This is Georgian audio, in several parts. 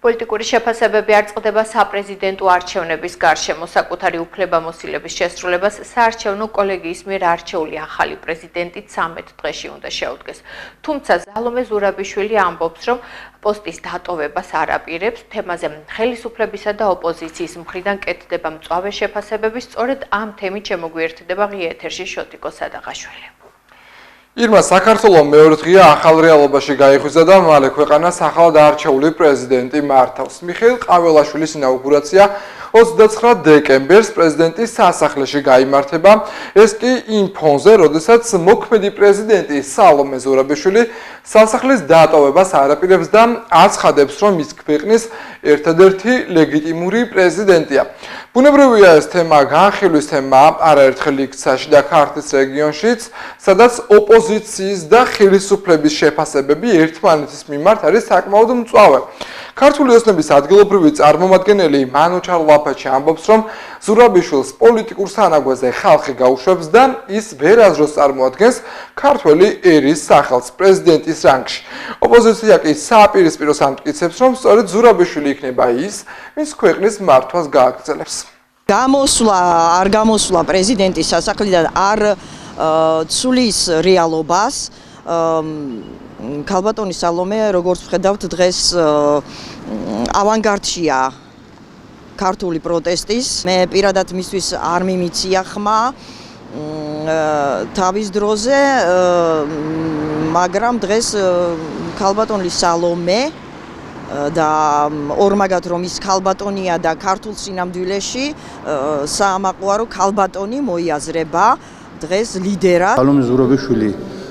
პოლიტიკური შეფასებები არ წყდება საპრეზიდენტო არჩევნების გარშემო. საკუთარი უფლებამოსილების შესრულებას საარჩევნო კოლეგიის მიერ არჩეული ახალი პრეზიდენტი 13 დღეში უნდა შეუდგეს. თუმცა ზალომე ზურაბიშვილი ამბობს, რომ პოსტის დატოვებას არ აპირებს. თემაზე ხელისუფლებისა და ოპოზიციის მხრიდან კეთდება მწვავე შეფასებები. სწორედ ამ თემით შემოგვიერთდება ღია ეთერში შოტიკო სადაღაშვილი. ირმა საქართველოს მეორე დღეა ახალ რეალობაში გაიხვიძა და მალე ქვეყანას ახალად არჩეული პრეზიდენტი მართავს. მიხეილ ყაველაშვილის ინაუგურაცია 29 დეკემბერს პრეზიდენტის სასახლეში გაიმართება. ეს კი იმ ფონზე, როდესაც მოქმედი პრეზიდენტი სალომე ზურაბიშვილი სასახლის დატოვებას არ აპირებს და აცხადებს, რომ ის ქვეყნის ერთადერთი ლეგიტიმური პრეზიდენტია. ბუნებრივია ეს თემა განხილვის თემა არაერთხელ იქცაში და ქართლის რეგიონშიც, სადაც ოპოზიციის და ხელისუფლების შეფასებები ერთმანეთის მიმართ არის საკმაოდ მწვავე. ქართული ოცნების ადგილობრივი წარმომადგენელი მანუჩარ ლაფაჩი ამბობს, რომ ზურაბიშვილს პოლიტიკურ სანაგვაზე ხალხი გაუშვებს და ის ვერაზროს წარმოადგენს ქართველი ერის სახელს პრეზიდენტის რანგში. ოპოზიცია კი სააპირისპიროს ამტკიცებს, რომ სწორედ ზურაბიშვილი იქნება ის, ვინც ქვეყნის მართვას გააგრძელებს. არ გამოსვლა პრეზიდენტის სასახლიდან არ ცulis რეალობას. ქალბატონი სალომე, როგორც ვხედავთ, დღეს ავანგარდშია ქართული პროტესტის. მე პირადად მისთვის არ მიმიცია ხმა თავის დროზე, მაგრამ დღეს ქალბატონი სალომე და ორმაგად რომ ის ქალბატონია და ქართულ სინამდვილეში საამაყოა, რომ ქალბატონი მოიაზრება დღეს ლიდერად. სალომე ზურაბიშვილი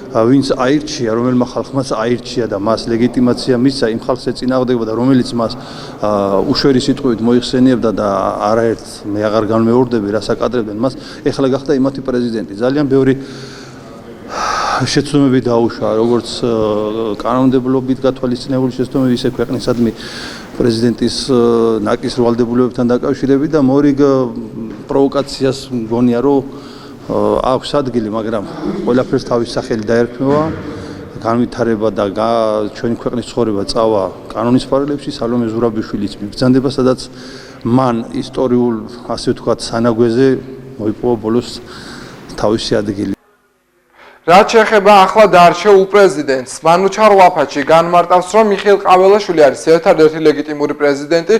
ვინც აირჩია, რომელმა ხალხმაც აირჩია და მას ლეგიტიმაცია მისცა იმ ხალხს ეწინააღმდეგება და რომელიც მას უშვერი სიტყვით მოიხსენიებდა და არაერთ მე აღარ განმეორდები რასაკადრებდნენ მას, ეხლა გახდა იმათი პრეზიდენტი. ძალიან ბევრი შეცდომები დაუშვა, როგორც კანონმდებლობით გათვალისწინებული შეცდომები, ისე ქვეყნისადმი პრეზიდენტის ნაკის ვალდებულებებთან დაკავშირებით და მორიგ პროვოკაციას მგონია, რომ აქვს ადგილი, მაგრამ ყველაფერს თავის სახელი დაერქმევა, განვითარება და ჩვენი ქვეყნის ცხოვრება წავა კანონის ფარგლებში. სალომე ზურაბიშვილიც მიბრძანდება, სადაც მან ისტორიულ, ასე ვთქვათ, სანაგვეზე მოიპოვა ბოლოს თავისი ადგილი. რაც შეეხება ახლად არჩეულ პრეზიდენტს, მანუჩარ ლაფაჩი განმარტავს, რომ მიხეილ ყაველაშვილი არის ერთადერთი ლეგიტიმური პრეზიდენტი,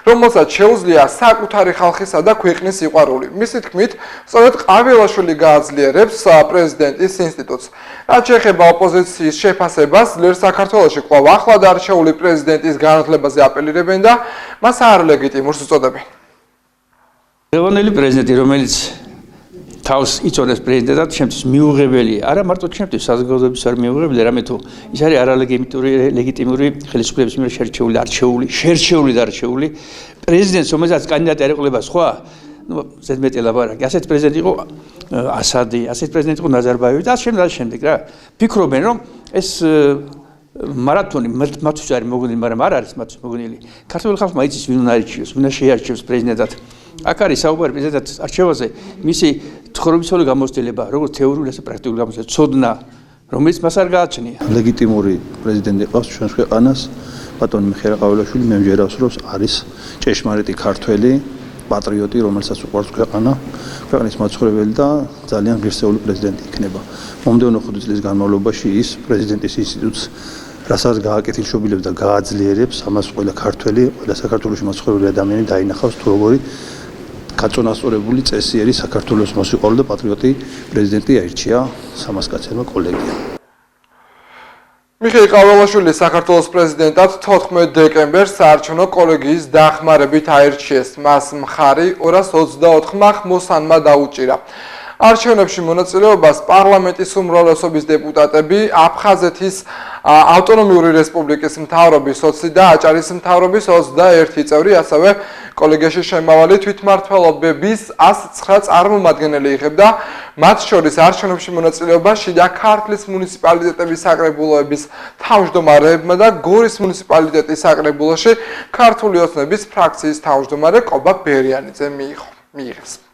რომელსაც შეუძლია საკუთარი ხალხისა და ქვეყნის სიყვარული. მისი თქმით, სწორედ ყაველაშვილი გააძლიერებს პრეზიდენტის ინსტიტუტს. რაც შეეხება ოპოზიციის შეფასებას, ძლიერს საქართველოში კვლავ ახლად არჩეული პრეზიდენტის განათლებაზე აპელირებენ და მას არლეგიტიმურს უწოდებენ. ხელოვნელი პრეზიდენტი, რომელიც თავს იწოდეს პრეზიდენტად, შემთხვევით მიუღებელია. არა მარტო შემთხვევით საზოგადოების არ მიუღებელი, არამედ თუ ის არის არალეგიტიმური ხელისუფლების მიერ შერჩეული და არჩეული პრეზიდენტს, რომელსაც კანდიდატი არ ეყოლება სხვა, ზედმეტი ლაპარაკი. ასეთ პრეზიდენტი იყო ასადი, ასეთ პრეზიდენტი იყო ნაზარბაევი და შემდეგ რა. ფიქრობენ, რომ ეს მარათონი მათთვის არის მოგონილი, მაგრამ არ არის მათთვის მოგონილი. ქართული ხალხმა იცის, ვინ უნდა არჩიოს, ვინ შეარჩიოს პრეზიდენტად. აქ არის საუბარი პრეზიდენტად არჩევაზე, მისი ცხოვრებისეული გამოცდილება, როგორც თეორიული, ასე პრაქტიკული გამოცდილება, ცოდნა, რომელიც მას არ გააჩნია. ლეგიტიმური პრეზიდენტი ყავს ჩვენს ქვეყანას, ბატონი მიხეილ ყაველაშვილი, მე მჯერავს, რომ არის ჭეშმარიტი ქართველი, პატრიოტი, რომელსაც უყვარს ქვეყანა, ქვეყნის მაცხოვრებელი და ძალიან ღირსეული პრეზიდენტი იქნება. მომდევნო 5 წლის განმავლობაში ის პრეზიდენტის ინსტიტუტს რასაც გააკეთილშობილებს და გააძლიერებს, ამას ყველა ქართველი, ყველა საქართველოში მაცხოვრებელი ადამიანი დაინახავს, თუ როგორი გაწონასწორებული წესიერი საქართველოს მოსიყვარული და პატრიოტი პრეზიდენტი აირჩია სამასკაცელმა კოლეგიამ. მიხეილ ყაველაშვილი საქართველოს პრეზიდენტად 14 დეკემბერს საარჩევნო კოლეგიის დახმარებით აირჩიეს. მას მხარი 224 ხმოსანმა დაუჭირა. არჩევნებში მონაწილეობას პარლამენტის უმრავლესობის დეპუტატები, აფხაზეთის ავტონომიური რესპუბლიკის მთავრობის 20 და აჭარის მთავრობის 21 წევრი, ასევე კოლეგიაში შემავალი თვითმმართველობების 109 წარმომადგენელი იღებდა. მათ შორის არჩევნებში მონაწილეობა შიდა ქართლის მუნიციპალიტეტების საკრებულოების თავმჯდომარეებმა და გორის მუნიციპალიტეტის საკრებულოში ქართული ოცნების ფრაქციის თავმჯდომარე კობა ბერიანიძე მიიღეს.